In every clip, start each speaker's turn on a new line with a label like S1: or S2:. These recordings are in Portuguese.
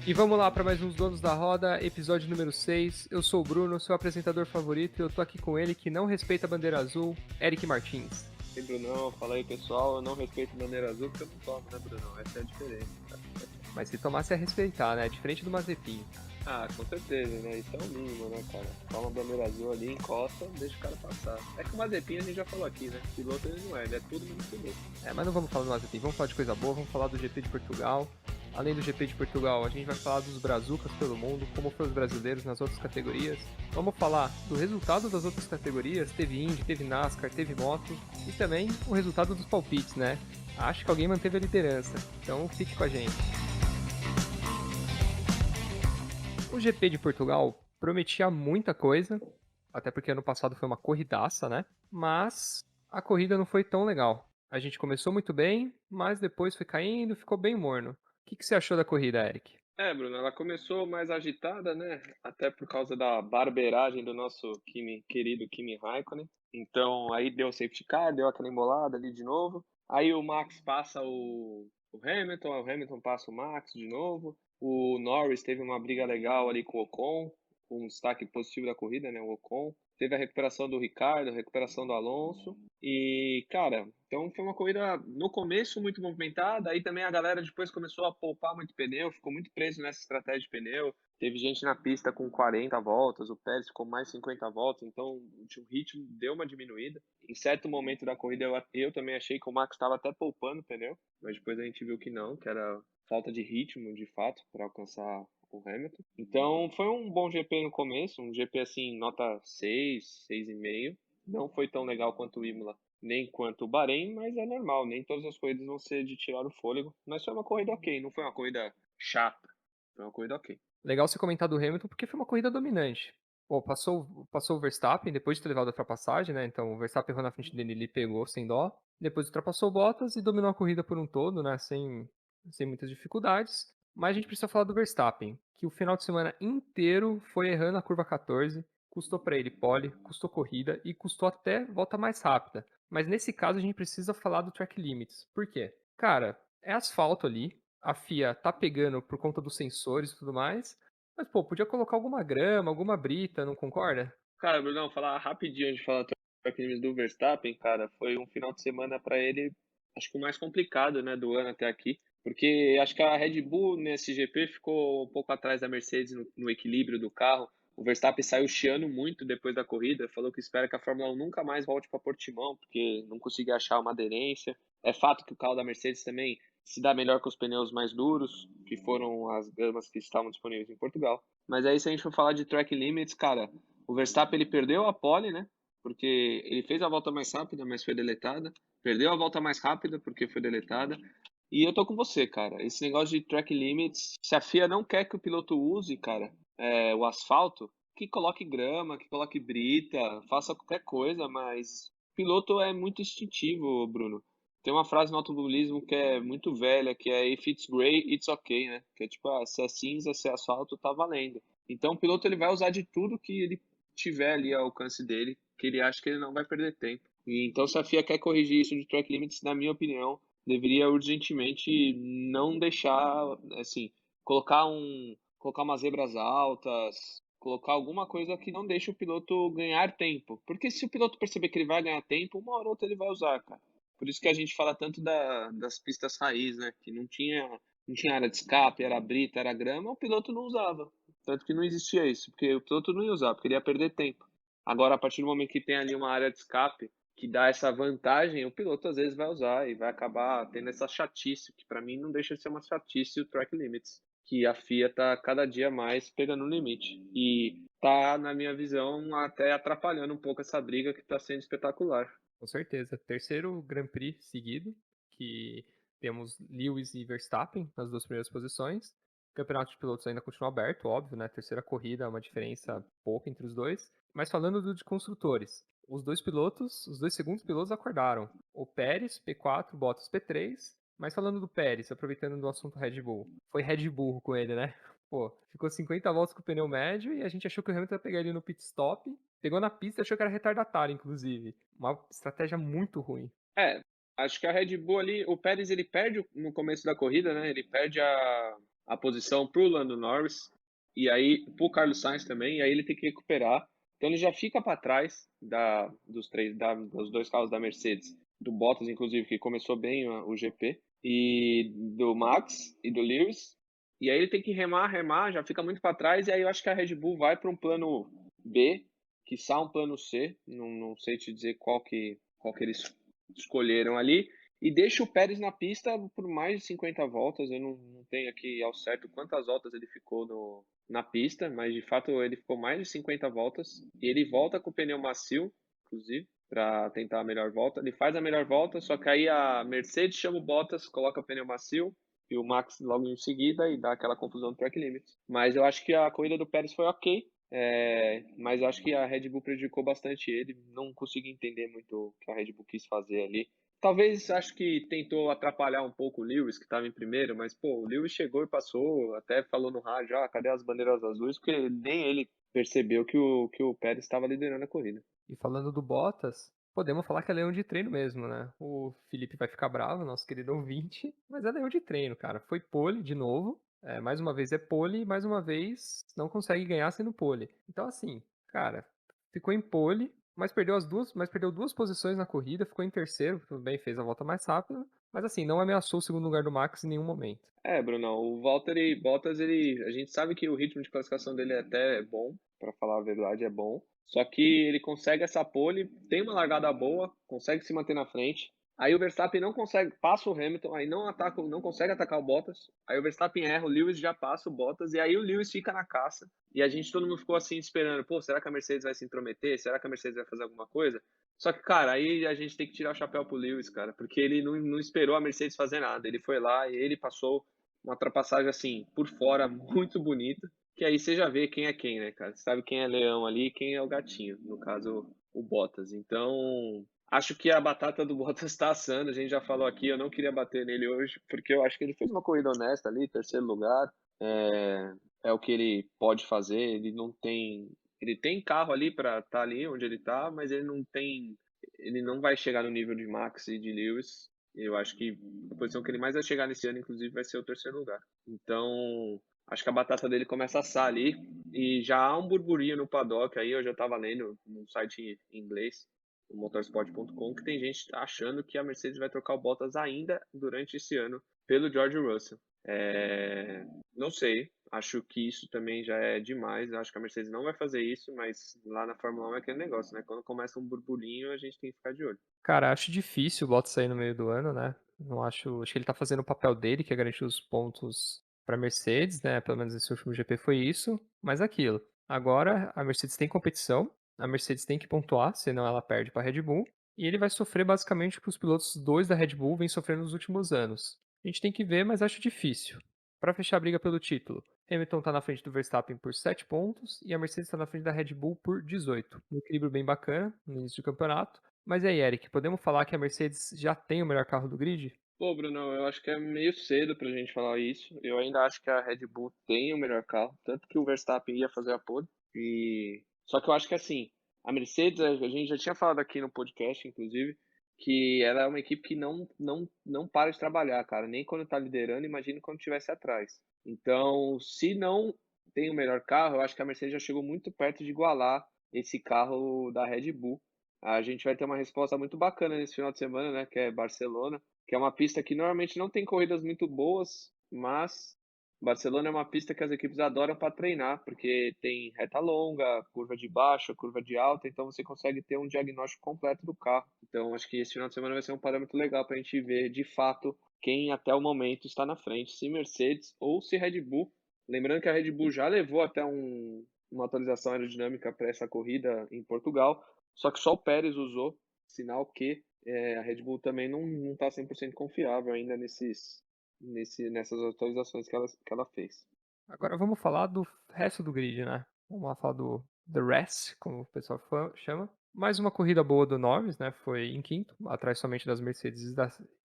S1: E vamos lá para mais uns Donos da Roda, episódio número 6. Eu sou o Bruno, seu apresentador favorito, e eu tô aqui com ele que não respeita a bandeira azul, Eric Martins.
S2: Ei, Brunão, fala aí pessoal, eu não respeito bandeira azul porque eu não tomo, né, Brunão? Essa é a diferença.
S1: Mas se tomasse é respeitar, né? Diferente do Mazepin.
S2: Ah, com certeza, né? Isso é o mínimo, né, cara? Toma bandeira azul ali, encosta, deixa o cara passar. É que o Mazepin a gente já falou aqui, né? Piloto ele não é, ele é tudo menos piloto.
S1: Mas não vamos falar do Mazepin, vamos falar de coisa boa, vamos falar do GP de Portugal. Além do GP de Portugal, a gente vai falar dos brazucas pelo mundo, como foram os brasileiros nas outras categorias. Vamos falar do resultado das outras categorias, teve Indy, teve NASCAR, teve moto, e também o resultado dos palpites, né? Acho que alguém manteve a liderança, então fique com a gente. O GP de Portugal prometia muita coisa, até porque ano passado foi uma corridaça, né? Mas a corrida não foi tão legal. A gente começou muito bem, mas depois foi caindo, ficou bem morno. O que você achou da corrida, Eric?
S2: É, Bruno, ela começou mais agitada, né? Até por causa da barbeiragem do nosso querido Kimi Raikkonen. Então, aí deu safety car, deu aquela embolada ali de novo. Aí o Max passa o Hamilton passa o Max de novo. O Norris teve uma briga legal ali com o Ocon, um destaque positivo da corrida, né? O Ocon. Teve a recuperação do Ricardo, a recuperação do Alonso. E, cara, então foi uma corrida no começo muito movimentada, aí também a galera depois começou a poupar muito pneu, ficou muito preso nessa estratégia de pneu. Teve gente na pista com 40 voltas, o Pérez ficou mais 50 voltas, então o ritmo deu uma diminuída. Em certo momento da corrida eu também achei que o Max estava até poupando pneu, mas depois a gente viu que não, que era falta de ritmo de fato para alcançar o Hamilton. Então foi um bom GP no começo, um GP assim, nota 6, 6,5. Não foi tão legal quanto o Imola, nem quanto o Bahrein, mas é normal, nem todas as corridas vão ser de tirar o fôlego. Mas foi uma corrida ok, não foi uma corrida chata, foi uma corrida ok.
S1: Legal você comentar do Hamilton porque foi uma corrida dominante. Pô, passou o Verstappen depois de ter levado a ultrapassagem, né? Então o Verstappen errou na frente dele, ele pegou sem dó. Depois ultrapassou o Bottas e dominou a corrida por um todo, né? Sem muitas dificuldades. Mas a gente precisa falar do Verstappen, que o final de semana inteiro foi errando a curva 14. Custou para ele pole, custou corrida e custou até volta mais rápida. Mas nesse caso a gente precisa falar do track limits. Por quê? Cara, é asfalto ali, a FIA tá pegando por conta dos sensores e tudo mais, mas pô, podia colocar alguma grama, alguma brita, não concorda?
S2: Cara, Brunão, falar rapidinho antes de falar do Verstappen, cara, foi um final de semana para ele, acho que o mais complicado, né, do ano até aqui, porque acho que a Red Bull nesse GP ficou um pouco atrás da Mercedes no equilíbrio do carro. O Verstappen saiu chiando muito depois da corrida, falou que espera que a Fórmula 1 nunca mais volte para Portimão, porque não conseguiu achar uma aderência. É fato que o carro da Mercedes também se dá melhor com os pneus mais duros, que foram as gamas que estavam disponíveis em Portugal. Mas aí, se a gente for falar de track limits, cara, o Verstappen ele perdeu a pole, né? Porque ele fez a volta mais rápida, mas foi deletada. Perdeu a volta mais rápida porque foi deletada. E eu tô com você, cara. Esse negócio de track limits, se a FIA não quer que o piloto use, cara, o asfalto, que coloque grama, que coloque brita, faça qualquer coisa, mas o piloto é muito instintivo, Bruno. Tem uma frase no automobilismo que é muito velha, que é If it's gray, it's okay, né? Que é tipo, se é cinza, se é asfalto, tá valendo. Então o piloto ele vai usar de tudo que ele tiver ali ao alcance dele, que ele acha que ele não vai perder tempo. E, então se a FIA quer corrigir isso de track limits, na minha opinião, deveria urgentemente não deixar, assim, colocar umas zebras altas, colocar alguma coisa que não deixe o piloto ganhar tempo. Porque se o piloto perceber que ele vai ganhar tempo, uma hora ou outra ele vai usar, cara. Por isso que a gente fala tanto das pistas raiz, né? Que não tinha área de escape, era brita, era grama, o piloto não usava. Tanto que não existia isso, porque o piloto não ia usar, porque ele ia perder tempo. Agora, a partir do momento que tem ali uma área de escape que dá essa vantagem, o piloto às vezes vai usar e vai acabar tendo essa chatice, que para mim não deixa de ser uma chatice o track limits, que a FIA tá cada dia mais pegando no limite. E tá, na minha visão, até atrapalhando um pouco essa briga que tá sendo espetacular.
S1: Com certeza. Terceiro Grand Prix seguido, que temos Lewis e Verstappen nas duas primeiras posições. O campeonato de pilotos ainda continua aberto, óbvio, né? Terceira corrida, uma diferença pouca entre os dois. Mas falando do de construtores, os dois segundos pilotos acordaram. O Pérez, P4, Bottas P3. Mas falando do Pérez, aproveitando do assunto Red Bull, foi Red Bull com ele, né? Pô, ficou 50 voltas com o pneu médio e a gente achou que o Hamilton ia pegar ele no pit stop. Pegou na pista, achou que era retardatário, inclusive. Uma estratégia muito ruim.
S2: É, acho que a Red Bull ali, o Pérez ele perde no começo da corrida, né? Ele perde a posição para o Lando Norris e aí para o Carlos Sainz também, e aí ele tem que recuperar. Então ele já fica para trás dos dois carros da Mercedes, do Bottas, inclusive, que começou bem o GP, e do Max e do Lewis. E aí ele tem que remar, remar, já fica muito para trás, e aí eu acho que a Red Bull vai para um plano B, quiçá um plano C, não sei te dizer qual que eles escolheram ali, e deixa o Pérez na pista por mais de 50 voltas. Eu não tenho aqui ao certo quantas voltas ele ficou na pista, mas de fato ele ficou mais de 50 voltas. E ele volta com o pneu macio, inclusive, para tentar a melhor volta. Ele faz a melhor volta, só que aí a Mercedes chama o Bottas, coloca o pneu macio, e o Max logo em seguida, e dá aquela confusão no track limits. Mas eu acho que a corrida do Pérez foi ok. Mas eu acho que a Red Bull prejudicou bastante ele. Não consegui entender muito o que a Red Bull quis fazer ali. Talvez acho que tentou atrapalhar um pouco o Lewis, que estava em primeiro, mas pô, o Lewis chegou e passou, até falou no rádio, cadê as bandeiras azuis? Porque nem ele percebeu que o Pérez estava liderando a corrida.
S1: E falando do Bottas, podemos falar que é leão de treino mesmo, né? O Felipe vai ficar bravo, nosso querido ouvinte, mas é leão de treino, cara. Foi pole de novo, mais uma vez é pole, e mais uma vez não consegue ganhar sendo pole. Então assim, cara, ficou em pole, mas perdeu duas posições na corrida, ficou em terceiro, tudo bem, fez a volta mais rápida, mas assim, não ameaçou o segundo lugar do Max em nenhum momento.
S2: Brunão, o Valtteri Bottas, a gente sabe que o ritmo de classificação dele é até bom, para falar a verdade, é bom. Só que ele consegue essa pole, tem uma largada boa, consegue se manter na frente. Aí o Verstappen não consegue, passa o Hamilton, aí não consegue atacar o Bottas. Aí o Verstappen erra, o Lewis já passa o Bottas, e aí o Lewis fica na caça. E todo mundo ficou assim esperando, pô, será que a Mercedes vai se intrometer? Será que a Mercedes vai fazer alguma coisa? Só que, cara, aí a gente tem que tirar o chapéu pro Lewis, cara, porque ele não esperou a Mercedes fazer nada. Ele foi lá e ele passou uma ultrapassagem assim, por fora, muito bonita. Que aí você já vê quem é quem, né, cara? Você sabe quem é leão ali e quem é o gatinho. No caso, o Bottas. Então, acho que a batata do Bottas está assando. A gente já falou aqui, eu não queria bater nele hoje, porque eu acho que ele fez uma corrida honesta ali, terceiro lugar. É o que ele pode fazer. Ele não tem. Ele tem carro ali para estar ali onde ele está, mas ele não tem. Ele não vai chegar no nível de Max e de Lewis. Eu acho que a posição que ele mais vai chegar nesse ano, inclusive, vai ser o terceiro lugar. Então, acho que a batata dele começa a assar ali. E já há um burburinho no paddock aí, eu já estava lendo no site em inglês, o motorsport.com, que tem gente achando que a Mercedes vai trocar o Bottas ainda durante esse ano pelo George Russell. Não sei, acho que isso também já é demais. Acho que a Mercedes não vai fazer isso, mas lá na Fórmula 1 é aquele negócio, né? Quando começa um burburinho, a gente tem que ficar de olho.
S1: Cara, acho difícil o Bottas sair no meio do ano, né? Não acho que ele tá fazendo o papel dele, que é garantir os pontos pra Mercedes, né? Pelo menos esse último GP foi isso. Mas aquilo. Agora a Mercedes tem competição, a Mercedes tem que pontuar, senão ela perde pra Red Bull. E ele vai sofrer basicamente o que os pilotos dois da Red Bull vêm sofrendo nos últimos anos. A gente tem que ver, mas acho difícil. Pra fechar a briga pelo título, Hamilton tá na frente do Verstappen por 7 pontos e a Mercedes tá na frente da Red Bull por 18. Um equilíbrio bem bacana no início do campeonato. Mas e aí, Eric, podemos falar que a Mercedes já tem o melhor carro do grid?
S2: Pô, Bruno, eu acho que é meio cedo pra gente falar isso. Eu ainda acho que a Red Bull tem o melhor carro, tanto que o Verstappen ia fazer a pole. Só que eu acho que assim, a Mercedes, a gente já tinha falado aqui no podcast, inclusive, que ela é uma equipe que não para de trabalhar, cara. Nem quando tá liderando, imagine quando estivesse atrás. Então, se não tem o melhor carro, eu acho que a Mercedes já chegou muito perto de igualar esse carro da Red Bull. A gente vai ter uma resposta muito bacana nesse final de semana, né? Que é Barcelona, que é uma pista que normalmente não tem corridas muito boas, mas Barcelona é uma pista que as equipes adoram para treinar, porque tem reta longa, curva de baixa, curva de alta, então você consegue ter um diagnóstico completo do carro. Então acho que esse final de semana vai ser um parâmetro legal para a gente ver de fato quem até o momento está na frente, se Mercedes ou se Red Bull. Lembrando que a Red Bull já levou até uma atualização aerodinâmica para essa corrida em Portugal, só que só o Pérez usou, sinal que a Red Bull também não está 100% confiável ainda nessas atualizações que ela fez.
S1: Agora vamos falar do resto do grid, né? Vamos lá falar do The Rest, como o pessoal chama. Mais uma corrida boa do Norris, né? Foi em quinto, atrás somente das Mercedes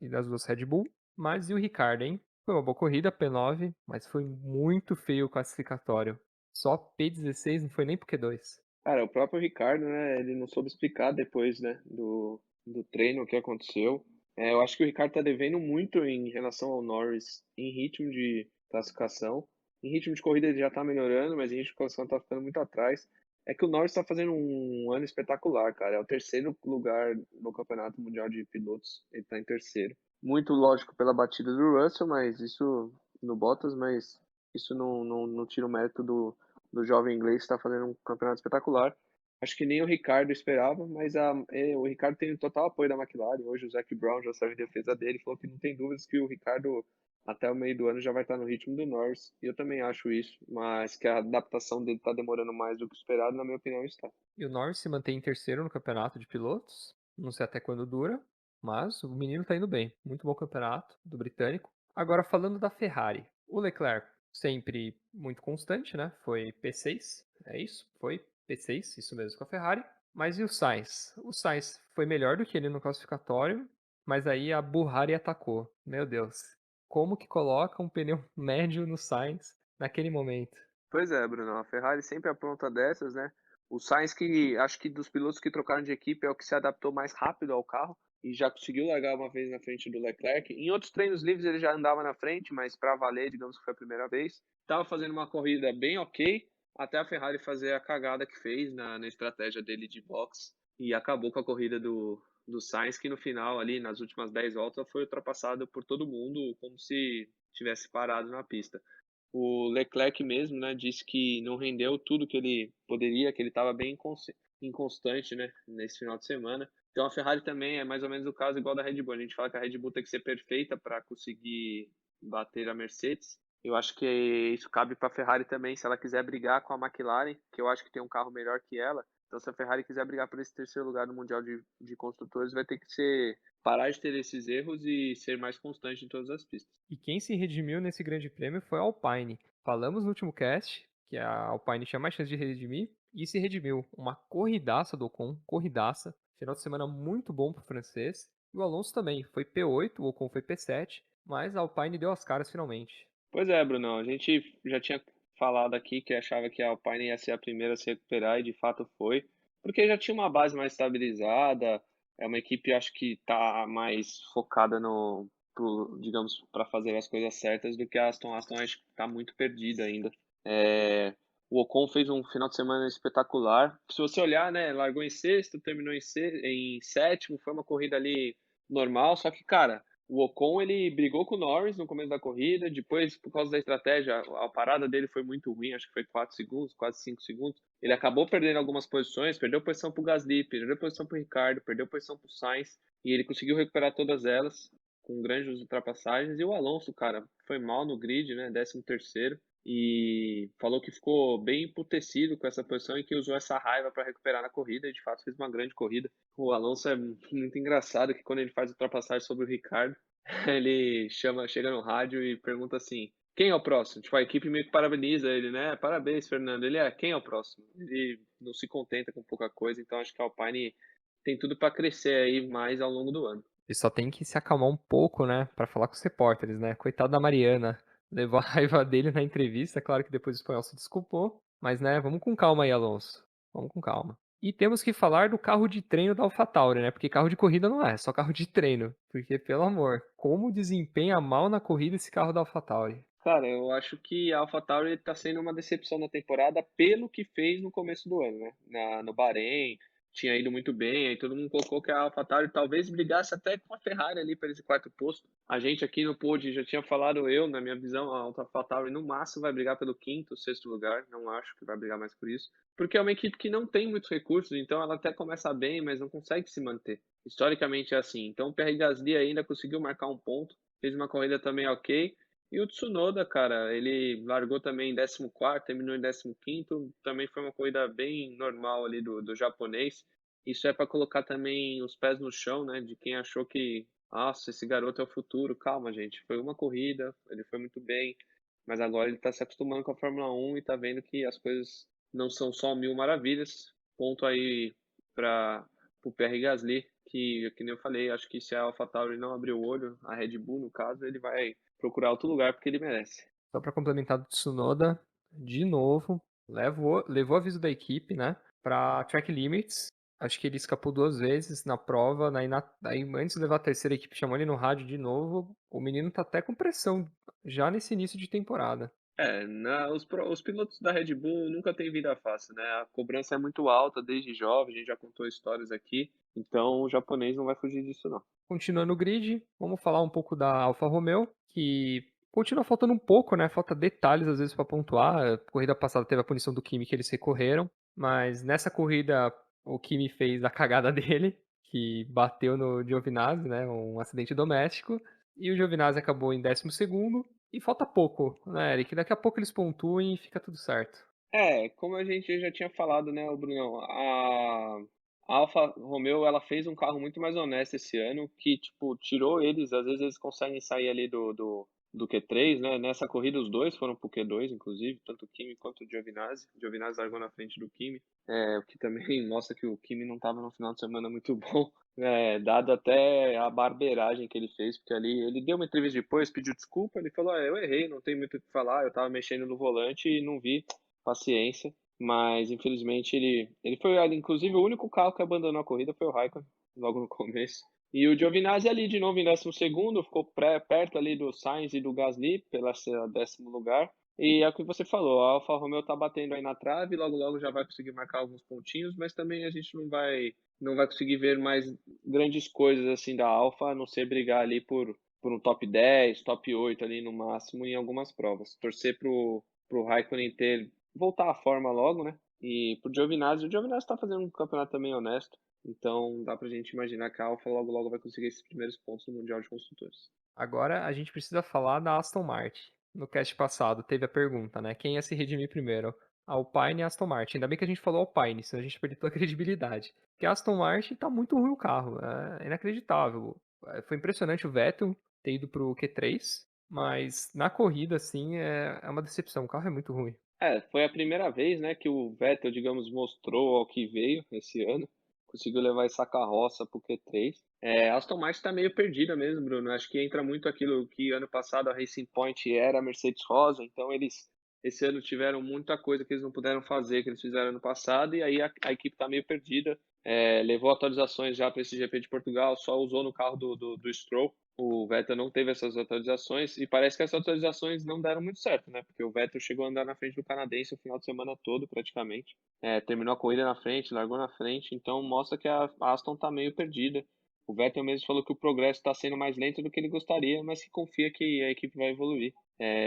S1: e das duas Red Bull. Mas e o Ricardo, hein? Foi uma boa corrida, P9, mas foi muito feio o classificatório. Só P16, não foi nem pro Q2.
S2: Cara, o próprio Ricardo, né, ele não soube explicar depois, né, do treino o que aconteceu. Eu acho que o Ricardo tá devendo muito em relação ao Norris em ritmo de classificação. Em ritmo de corrida ele já tá melhorando, mas em ritmo de classificação tá ficando muito atrás. É que o Norris tá fazendo um ano espetacular, cara. É o terceiro lugar no Campeonato Mundial de Pilotos. Ele tá em terceiro. Muito lógico pela batida do Russell, mas isso no Bottas, mas isso não tira o mérito do jovem inglês que está fazendo um campeonato espetacular. Acho que nem o Ricardo esperava, mas o Ricardo tem o total apoio da McLaren. Hoje o Zac Brown já saiu em defesa dele, falou que não tem dúvidas que o Ricardo até o meio do ano já vai estar no ritmo do Norris. E eu também acho isso, mas que a adaptação dele está demorando mais do que esperado, na minha opinião, está.
S1: E o Norris se mantém em terceiro no campeonato de pilotos. Não sei até quando dura, mas o menino tá indo bem. Muito bom campeonato do britânico. Agora falando da Ferrari. O Leclerc sempre muito constante, né? Foi P6, é isso? Foi P6, isso mesmo com a Ferrari. Mas e o Sainz? O Sainz foi melhor do que ele no classificatório, mas aí a Burrari atacou. Meu Deus. Como que coloca um pneu médio no Sainz naquele momento?
S2: Pois é, Bruno, a Ferrari sempre apronta dessas, né? O Sainz, que acho que dos pilotos que trocaram de equipe, é o que se adaptou mais rápido ao carro e já conseguiu largar uma vez na frente do Leclerc. Em outros treinos livres ele já andava na frente, mas para valer, digamos que foi a primeira vez. Estava fazendo uma corrida bem ok, até a Ferrari fazer a cagada que fez na estratégia dele de box e acabou com a corrida do Sainz, que no final, ali nas últimas 10 voltas, foi ultrapassado por todo mundo como se tivesse parado na pista. O Leclerc mesmo, né, disse que não rendeu tudo que ele poderia, que ele estava bem inconstante, né, nesse final de semana. Então a Ferrari também é mais ou menos o caso igual da Red Bull. A gente fala que a Red Bull tem que ser perfeita para conseguir bater a Mercedes. Eu acho que isso cabe para a Ferrari também, se ela quiser brigar com a McLaren, que eu acho que tem um carro melhor que ela. Então, se a Ferrari quiser brigar por esse terceiro lugar no Mundial de Construtores, vai ter que parar de ter esses erros e ser mais constante em todas as pistas.
S1: E quem se redimiu nesse grande prêmio foi a Alpine. Falamos no último cast que a Alpine tinha mais chance de redimir e se redimiu. Uma corridaça do Ocon, corridaça. Final de semana muito bom para o francês. E o Alonso também, foi P8, o Ocon foi P7, mas a Alpine deu as caras finalmente.
S2: Pois é, Brunão, a gente já tinha falado aqui que achava que a Alpine ia ser a primeira a se recuperar e de fato foi, porque já tinha uma base mais estabilizada, é uma equipe acho que está mais focada digamos, para fazer as coisas certas do que a Aston. A Aston acho que está muito perdida ainda. É, o Ocon fez um final de semana espetacular. Se você olhar, né, largou em sexto, terminou em sétimo, foi uma corrida ali normal, só que, cara, o Ocon, ele brigou com o Norris no começo da corrida, depois, por causa da estratégia, a parada dele foi muito ruim, acho que foi 4 segundos, quase 5 segundos. Ele acabou perdendo algumas posições, perdeu posição para o Gasly, perdeu posição para o Ricardo, perdeu posição para o Sainz, e ele conseguiu recuperar todas elas com grandes ultrapassagens. E o Alonso, cara, foi mal no grid, né, 13º, e falou que ficou bem emputecido com essa posição e que usou essa raiva para recuperar na corrida, e de fato fez uma grande corrida. O Alonso é muito engraçado que quando ele faz ultrapassagem sobre o Ricardo, ele chega no rádio e pergunta assim: quem é o próximo? Tipo, a equipe meio que parabeniza ele, né? Parabéns, Fernando. Ele quem é o próximo? Ele não se contenta com pouca coisa, então acho que a Alpine tem tudo para crescer aí mais ao longo do ano.
S1: Ele só tem que se acalmar um pouco, né, para falar com os repórteres, né? Coitado da Mariana, levou a raiva dele na entrevista, claro que depois o espanhol se desculpou, mas né, vamos com calma aí, Alonso. Vamos com calma. E temos que falar do carro de treino da AlphaTauri, né? Porque carro de corrida não é, só carro de treino. Porque, pelo amor, como desempenha mal na corrida esse carro da AlphaTauri.
S2: Cara, eu acho que a AlphaTauri tá sendo uma decepção na temporada pelo que fez no começo do ano, né? No Bahrein, tinha ido muito bem, aí todo mundo colocou que a AlphaTauri talvez brigasse até com a Ferrari ali para esse quarto posto. A gente aqui no pod já tinha falado, eu, na minha visão, a AlphaTauri no máximo vai brigar pelo quinto, sexto lugar, não acho que vai brigar mais por isso, porque é uma equipe que não tem muitos recursos, então ela até começa bem, mas não consegue se manter. Historicamente é assim. Então o Pierre Gasly ainda conseguiu marcar um ponto, fez uma corrida também ok, e o Tsunoda, cara, ele largou também em 14º, terminou em 15º, também foi uma corrida bem normal ali do japonês. Isso é para colocar também os pés no chão, né, de quem achou que, nossa, esse garoto é o futuro. Calma, gente, foi uma corrida, ele foi muito bem, mas agora ele está se acostumando com a Fórmula 1 e está vendo que as coisas não são só mil maravilhas. Ponto aí para o Pierre Gasly, que nem eu falei, acho que se a AlphaTauri não abrir o olho, a Red Bull, no caso, ele vai procurar outro lugar porque ele merece.
S1: Só para complementar do Tsunoda, de novo, levou aviso da equipe, né, para track limits. Acho que ele escapou 2 vezes na prova, aí antes de levar a terceira, a equipe chamou ele no rádio de novo. O menino tá até com pressão já nesse início de temporada.
S2: É, os pilotos da Red Bull nunca têm vida fácil, né? A cobrança é muito alta desde jovem, a gente já contou histórias aqui, então o japonês não vai fugir disso não.
S1: Continuando o grid, vamos falar um pouco da Alfa Romeo, que continua faltando um pouco, né? Falta detalhes às vezes para pontuar. A corrida passada teve a punição do Kimi que eles recorreram, mas nessa corrida o Kimi fez a cagada dele, que bateu no Giovinazzi, né? Um acidente doméstico, e o Giovinazzi acabou em 12º, e falta pouco, né, Eric? Daqui a pouco eles pontuem e fica tudo certo.
S2: É, como a gente já tinha falado, né, o Brunão, a Alfa Romeo, ela fez um carro muito mais honesto esse ano, que, tipo, tirou eles, às vezes eles conseguem sair ali do Q3, né, nessa corrida os dois foram pro Q2, inclusive, tanto o Kimi quanto o Giovinazzi largou na frente do Kimi, o que também mostra que o Kimi não estava no final de semana muito bom, dado até a barbeiragem que ele fez, porque ali, ele deu uma entrevista depois, pediu desculpa, ele falou, eu errei, não tem muito o que falar, eu tava mexendo no volante e não vi, paciência, mas infelizmente ele foi inclusive o único carro que abandonou a corrida foi o Raikkonen, logo no começo. E o Giovinazzi ali de novo em 12º, ficou perto ali do Sainz e do Gasly, pela ser 10º lugar. E é o que você falou, a Alfa Romeo tá batendo aí na trave, logo logo já vai conseguir marcar alguns pontinhos, mas também a gente não vai conseguir ver mais grandes coisas assim da Alfa, a não ser brigar ali por um top 10, top 8 ali no máximo em algumas provas. Torcer pro Raikkonen voltar à forma logo, né? E pro Giovinazzi, o Giovinazzi tá fazendo um campeonato também honesto, então dá pra gente imaginar que a Alfa logo logo vai conseguir esses primeiros pontos no Mundial de Construtores.
S1: Agora a gente precisa falar da Aston Martin. No cast passado teve a pergunta, né? Quem ia se redimir primeiro? Alpine e Aston Martin. Ainda bem que a gente falou Alpine, senão a gente perdeu toda a credibilidade. Porque a Aston Martin tá muito ruim o carro, é inacreditável. Foi impressionante o Vettel ter ido pro Q3, mas na corrida, assim, é uma decepção. O carro é muito ruim.
S2: Foi a primeira vez, né, que o Vettel, digamos, mostrou ao que veio esse ano. Conseguiu levar essa carroça pro Q3. A Aston Martin está meio perdida mesmo, Bruno. Acho que entra muito aquilo que ano passado a Racing Point era a Mercedes Rosa, então eles esse ano tiveram muita coisa que eles não puderam fazer, que eles fizeram ano passado, e aí a equipe está meio perdida. Levou atualizações já para esse GP de Portugal, só usou no carro do Stroll. O Vettel não teve essas atualizações e parece que essas atualizações não deram muito certo, né? Porque o Vettel chegou a andar na frente do canadense o final de semana todo, praticamente. Terminou a corrida na frente, largou na frente, então mostra que a Aston tá meio perdida. O Vettel mesmo falou que o progresso está sendo mais lento do que ele gostaria, mas que confia que a equipe vai evoluir.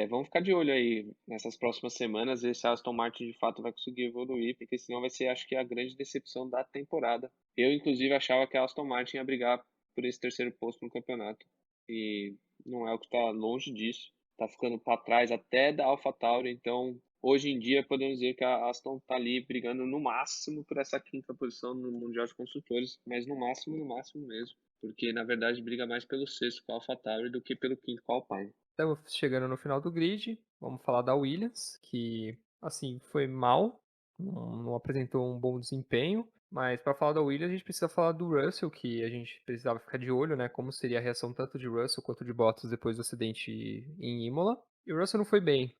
S2: Vamos ficar de olho aí nessas próximas semanas, ver se a Aston Martin de fato vai conseguir evoluir, porque senão vai ser, acho que, a grande decepção da temporada. Eu, inclusive, achava que a Aston Martin ia brigar por esse terceiro posto no campeonato. E não é o que está longe disso. Está ficando para trás até da AlphaTauri. Então, hoje em dia, podemos dizer que a Aston está ali brigando no máximo por essa quinta posição no Mundial de Construtores, mas no máximo mesmo. Porque, na verdade, briga mais pelo sexto com a AlphaTauri do que pelo quinto com a Alpine.
S1: Estamos chegando no final do grid. Vamos falar da Williams, que, assim, foi mal, não apresentou um bom desempenho. Mas para falar da Williams, a gente precisa falar do Russell, que a gente precisava ficar de olho, né? Como seria a reação tanto de Russell quanto de Bottas depois do acidente em Imola. E o Russell não foi bem.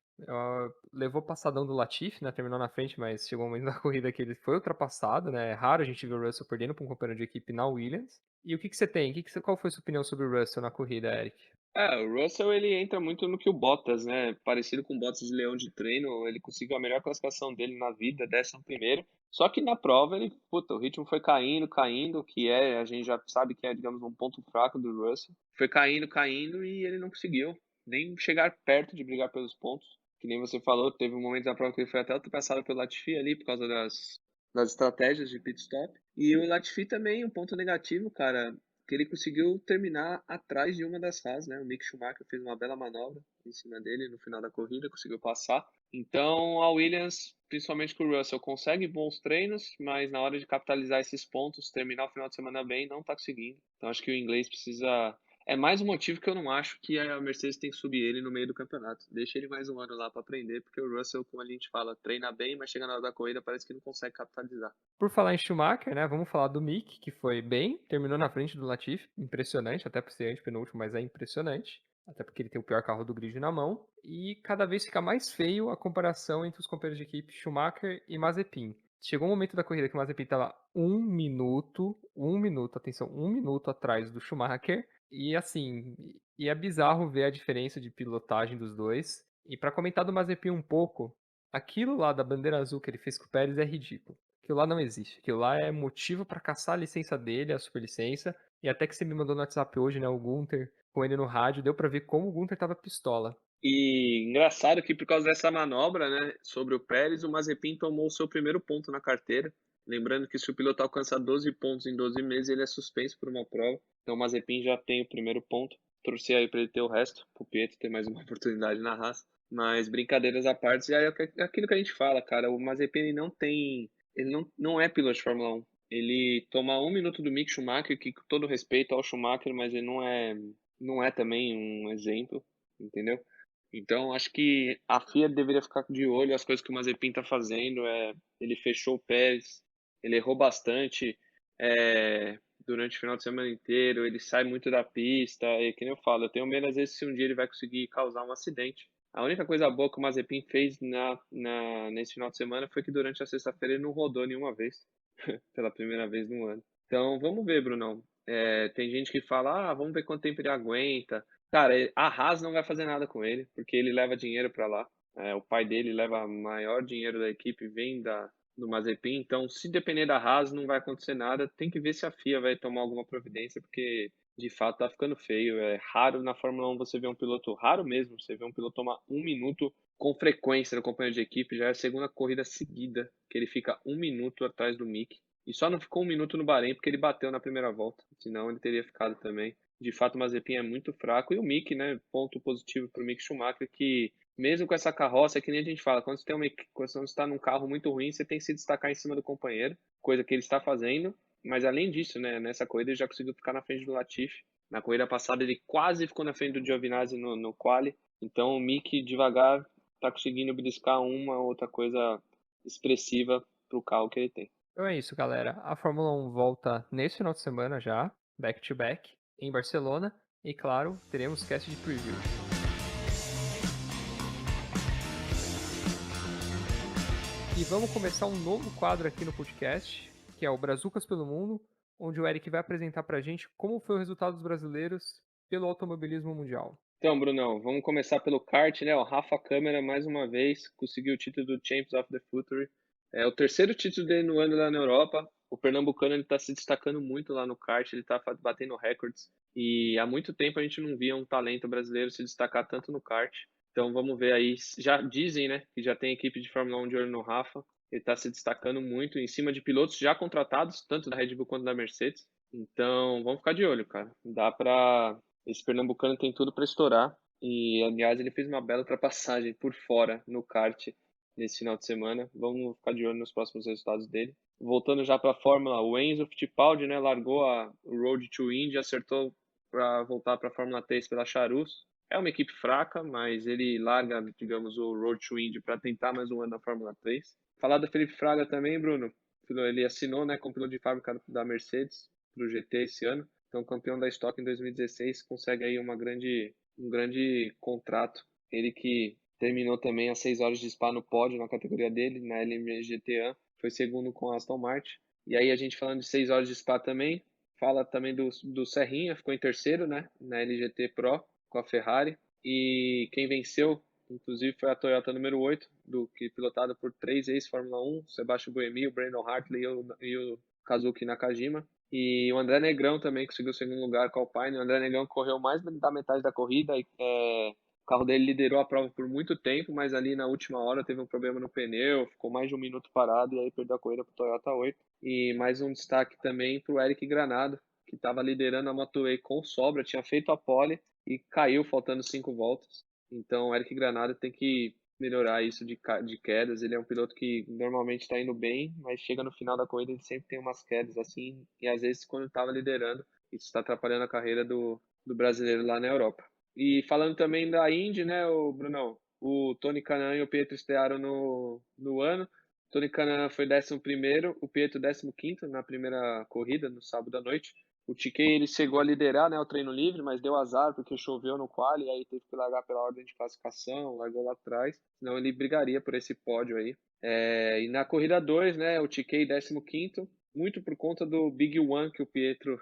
S1: Levou passadão do Latifi, né? Terminou na frente, mas chegou um momento da corrida que ele foi ultrapassado, né? É raro a gente ver o Russell perdendo para um companheiro de equipe na Williams. E o que você tem? Qual foi a sua opinião sobre o Russell na corrida, Eric?
S2: O Russell ele entra muito no que o Bottas, né? Parecido com o Bottas de leão de treino, ele conseguiu a melhor classificação dele na vida, 11º. Só que na prova ele, puta, o ritmo foi caindo, que a gente já sabe que é, digamos, um ponto fraco do Russell. Foi caindo e ele não conseguiu nem chegar perto de brigar pelos pontos. Que nem você falou, teve um momento da prova que ele foi até ultrapassado pelo Latifi ali por causa das estratégias de pit stop. E o Latifi também, um ponto negativo, cara, que ele conseguiu terminar atrás de uma das Haas, né? O Mick Schumacher fez uma bela manobra em cima dele no final da corrida, conseguiu passar. Então a Williams, principalmente com o Russell, consegue bons treinos, mas na hora de capitalizar esses pontos, terminar o final de semana bem, não está conseguindo. Então acho que o inglês precisa. É mais um motivo que eu não acho que a Mercedes tem que subir ele no meio do campeonato. Deixa ele mais um ano lá para aprender, porque o Russell, como a gente fala, treina bem, mas chega na hora da corrida parece que não consegue capitalizar.
S1: Por falar em Schumacher, né, vamos falar do Mick, que foi bem, terminou na frente do Latifi, impressionante, até por ser antepenúltimo, mas é impressionante, até porque ele tem o pior carro do grid na mão, e cada vez fica mais feio a comparação entre os companheiros de equipe Schumacher e Mazepin. Chegou um momento da corrida que o Mazepin estava um minuto, atenção, um minuto atrás do Schumacher, E assim, é bizarro ver a diferença de pilotagem dos 2. E pra comentar do Mazepin um pouco, aquilo lá da bandeira azul que ele fez com o Pérez é ridículo. Aquilo lá não existe. Aquilo lá é motivo pra caçar a licença dele, a superlicença. E até que você me mandou no WhatsApp hoje, né, o Gunter com ele no rádio, deu pra ver como o Gunter tava pistola.
S2: E engraçado que por causa dessa manobra, né, sobre o Pérez, o Mazepin tomou o seu primeiro ponto na carteira. Lembrando que se o piloto alcançar 12 pontos em 12 meses, ele é suspenso por uma prova. Então o Mazepin já tem o primeiro ponto. Torcer aí para ele ter o resto, pro Pietro ter mais uma oportunidade na Haas. Mas brincadeiras à parte, é aquilo que a gente fala, cara. O Mazepin ele não tem. Ele não é piloto de Fórmula 1. Ele toma um minuto do Mick Schumacher, que com todo respeito ao Schumacher, mas ele não é também um exemplo, entendeu? Então, acho que a FIA deveria ficar de olho as coisas que o Mazepin está fazendo. Ele fechou o Pérez, ele errou bastante durante o final de semana inteiro, ele sai muito da pista, e que nem eu falo, eu tenho medo às vezes se um dia ele vai conseguir causar um acidente. A única coisa boa que o Mazepin fez nesse final de semana foi que durante a sexta-feira ele não rodou nenhuma vez, pela primeira vez no ano. Então, vamos ver, Brunão. Tem gente que fala, vamos ver quanto tempo ele aguenta. Cara, a Haas não vai fazer nada com ele, porque ele leva dinheiro para lá. O pai dele leva maior dinheiro da equipe, vem do Mazepin. Então, se depender da Haas, não vai acontecer nada. Tem que ver se a FIA vai tomar alguma providência, porque de fato tá ficando feio. É raro na Fórmula 1 você ver um piloto, raro mesmo, você ver um piloto tomar um minuto com frequência no companheiro de equipe. Já é a segunda corrida seguida que ele fica um minuto atrás do Mick. E só não ficou um minuto no Bahrein porque ele bateu na primeira volta, senão ele teria ficado também. De fato, o Mazepin é muito fraco. E o Mick, né? Ponto positivo para o Mick Schumacher, que mesmo com essa carroça, é que nem a gente fala, quando você está num carro muito ruim, você tem que se destacar em cima do companheiro, coisa que ele está fazendo. Mas além disso, né? Nessa corrida ele já conseguiu ficar na frente do Latifi. Na corrida passada ele quase ficou na frente do Giovinazzi no quali. Então o Mick devagar está conseguindo beliscar uma outra coisa expressiva para o carro que ele tem.
S1: Então é isso, galera. A Fórmula 1 volta nesse final de semana já, back to back, em Barcelona. E claro, teremos cast de preview. E vamos começar um novo quadro aqui no podcast, que é o Brazucas pelo Mundo, onde o Eric vai apresentar pra gente como foi o resultado dos brasileiros pelo automobilismo mundial.
S2: Então, Brunão, vamos começar pelo kart, né? O Rafa Câmara, mais uma vez, conseguiu o título do Champions of the Future. É o terceiro título dele no ano lá na Europa. O pernambucano está se destacando muito lá no kart, ele está batendo recordes. E há muito tempo a gente não via um talento brasileiro se destacar tanto no kart. Então vamos ver aí. Já dizem, né, que já tem equipe de Fórmula 1 de olho no Rafa. Ele está se destacando muito em cima de pilotos já contratados, tanto da Red Bull quanto da Mercedes. Então vamos ficar de olho, cara. Dá para esse pernambucano tem tudo para estourar. E, aliás, ele fez uma bela ultrapassagem por fora no kart nesse final de semana. Vamos ficar de olho nos próximos resultados dele. Voltando já para a Fórmula, o Enzo Fittipaldi, né, largou o Road to Indy, acertou para voltar para a Fórmula 3 pela Charus. É uma equipe fraca, mas ele larga, digamos, o Road to Indy para tentar mais um ano na Fórmula 3. Falar do Felipe Fraga também, Bruno. Ele assinou, né, com piloto de fábrica da Mercedes para o GT esse ano. Então, campeão da Stock em 2016, consegue aí um grande contrato. Ele que terminou também as 6 horas de Spa no pódio na categoria dele, na LMGTA, foi segundo com a Aston Martin. E aí a gente falando de 6 horas de Spa também, fala também do Serrinha, ficou em terceiro, né, na LGT Pro com a Ferrari. E quem venceu, inclusive, foi a Toyota número 8, que pilotada por 3 ex-Fórmula 1, Sebastian Buemi, o Brandon Hartley e o Kazuki Nakajima. E o André Negrão também conseguiu o segundo lugar com a Alpine. O André Negrão correu mais da metade da corrida. O carro dele liderou a prova por muito tempo, mas ali na última hora teve um problema no pneu, ficou mais de um minuto parado e aí perdeu a corrida para o Toyota 8. E mais um destaque também para o Eric Granado, que estava liderando a Moto E com sobra, tinha feito a pole e caiu faltando 5 voltas. Então o Eric Granado tem que melhorar isso de quedas. Ele é um piloto que normalmente está indo bem, mas chega no final da corrida ele sempre tem umas quedas assim, e às vezes quando estava liderando, isso está atrapalhando a carreira do brasileiro lá na Europa. E falando também da Indy, né, o Brunão, o Tony Kanaan e o Pietro estrearam no ano. O Tony Kanaan foi 11º, o Pietro 15º na primeira corrida, no sábado à noite. O Tiquet ele chegou a liderar, né, o treino livre, mas deu azar porque choveu no quali, e aí teve que largar pela ordem de classificação, largou lá atrás, senão ele brigaria por esse pódio aí. E na corrida 2, né, o Tiquet 15º, muito por conta do Big One que o Pietro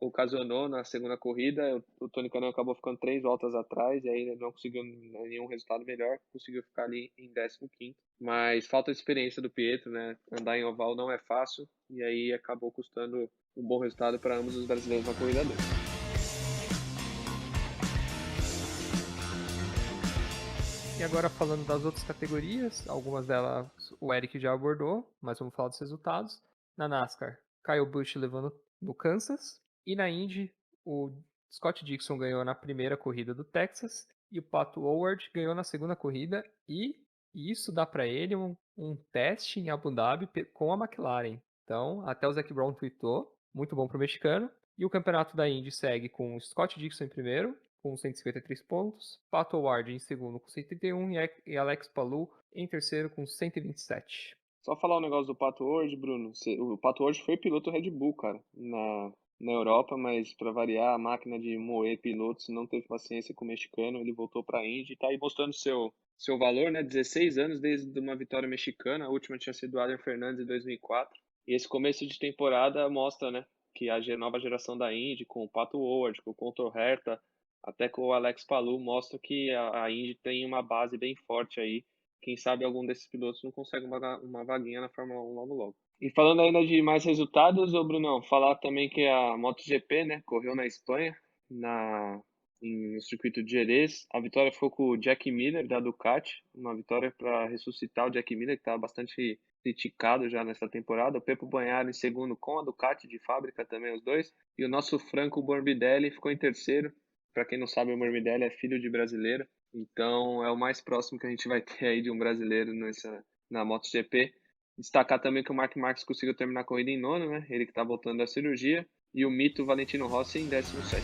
S2: ocasionou na segunda corrida, o Tony Kanaan acabou ficando 3 voltas atrás, e aí ele não conseguiu nenhum resultado melhor, conseguiu ficar ali em 15º. Mas falta de experiência do Pietro, né? Andar em oval não é fácil, e aí acabou custando um bom resultado para ambos os brasileiros na corrida 2.
S1: E agora falando das outras categorias, algumas delas o Eric já abordou, mas vamos falar dos resultados. Na NASCAR, Kyle Busch levando no Kansas, e na Indy, o Scott Dixon ganhou na primeira corrida do Texas, e o Pato Howard ganhou na segunda corrida, e isso dá para ele um teste em Abu Dhabi com a McLaren. Então, até o Zac Brown tweetou, muito bom para o mexicano. E o campeonato da Indy segue com o Scott Dixon em primeiro, com 153 pontos, Pato Ward em segundo com 131 e Alex Palou em terceiro com 127.
S2: Só falar um negócio do Pato hoje, Bruno. O Pato hoje foi piloto Red Bull, cara, na Europa, mas para variar, a máquina de moer pilotos não teve paciência com o mexicano, ele voltou para a Indy e tá aí mostrando seu valor, né? 16 anos desde uma vitória mexicana, a última tinha sido o Adrian Fernandes em 2004. E esse começo de temporada mostra, né, que a nova geração da Indy, com o Pato Howard, com o Contor Herta, até com o Alex Palou, mostra que a Indy tem uma base bem forte aí. Quem sabe algum desses pilotos não consegue uma vaguinha na Fórmula 1 logo logo. E falando ainda de mais resultados, ô Brunão, falar também que a MotoGP, né, correu na Espanha, no circuito de Jerez. A vitória ficou com o Jack Miller, da Ducati, uma vitória para ressuscitar o Jack Miller, que estava bastante criticado já nessa temporada. O Pepo Banhara em segundo com a Ducati de fábrica também, os dois. E o nosso Franco Morbidelli ficou em terceiro. Para quem não sabe, o Morbidelli é filho de brasileiro, então é o mais próximo que a gente vai ter aí de um brasileiro na MotoGP. Destacar também que o Marc Marques conseguiu terminar a corrida em nono, né? Ele que está voltando da cirurgia. E o mito Valentino Rossi em 17º.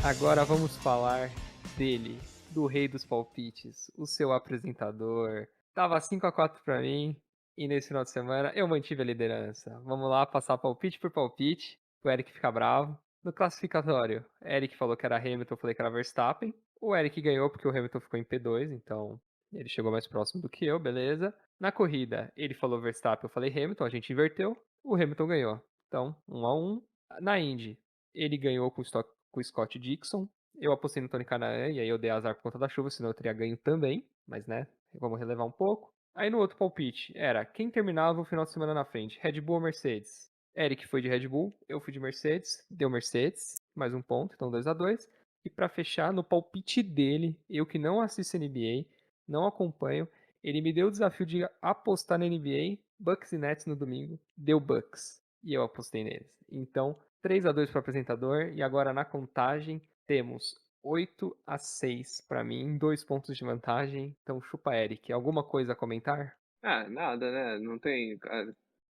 S1: Agora vamos falar dele, do rei dos palpites, o seu apresentador. Tava 5-4 para mim, e nesse final de semana eu mantive a liderança. Vamos lá, passar palpite por palpite, o Eric fica bravo. No classificatório, Eric falou que era Hamilton, eu falei que era Verstappen. O Eric ganhou porque o Hamilton ficou em P2, então ele chegou mais próximo do que eu, beleza. Na corrida, ele falou Verstappen, eu falei Hamilton, a gente inverteu. O Hamilton ganhou. Então, 1-1. Na Indy, ele ganhou com o Scott Dixon. Eu apostei no Tony Kanaan e aí eu dei azar por conta da chuva, senão eu teria ganho também. Mas, né, vamos relevar um pouco. Aí no outro palpite era quem terminava o final de semana na frente, Red Bull ou Mercedes? Eric foi de Red Bull, eu fui de Mercedes, deu Mercedes, mais um ponto, então 2-2. E para fechar, no palpite dele, eu que não assisto NBA, não acompanho, ele me deu o desafio de apostar na NBA, Bucks e Nets no domingo, deu Bucks. E eu apostei neles. Então, 3-2 para o apresentador, e agora na contagem temos 8-6 para mim, 2 pontos de vantagem. Então, chupa Eric. Alguma coisa a comentar?
S2: Ah, nada, né? Não tem.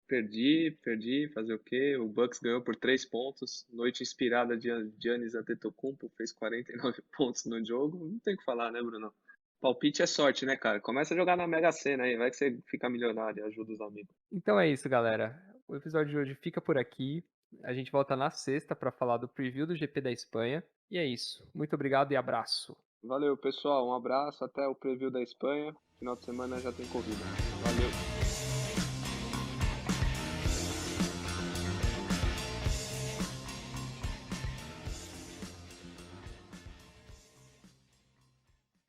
S2: Perdi, fazer o quê? O Bucks ganhou por 3 pontos. Noite inspirada de Giannis Antetokounmpo, fez 49 pontos no jogo. Não tem o que falar, né, Bruno? Palpite é sorte, né, cara? Começa a jogar na Mega Sena aí, vai que você fica milionário e ajuda os amigos.
S1: Então é isso, galera. O episódio de hoje fica por aqui. A gente volta na sexta para falar do preview do GP da Espanha. E é isso. Muito obrigado e abraço.
S2: Valeu, pessoal. Um abraço, até o preview da Espanha. Final de semana já tem corrida. Valeu.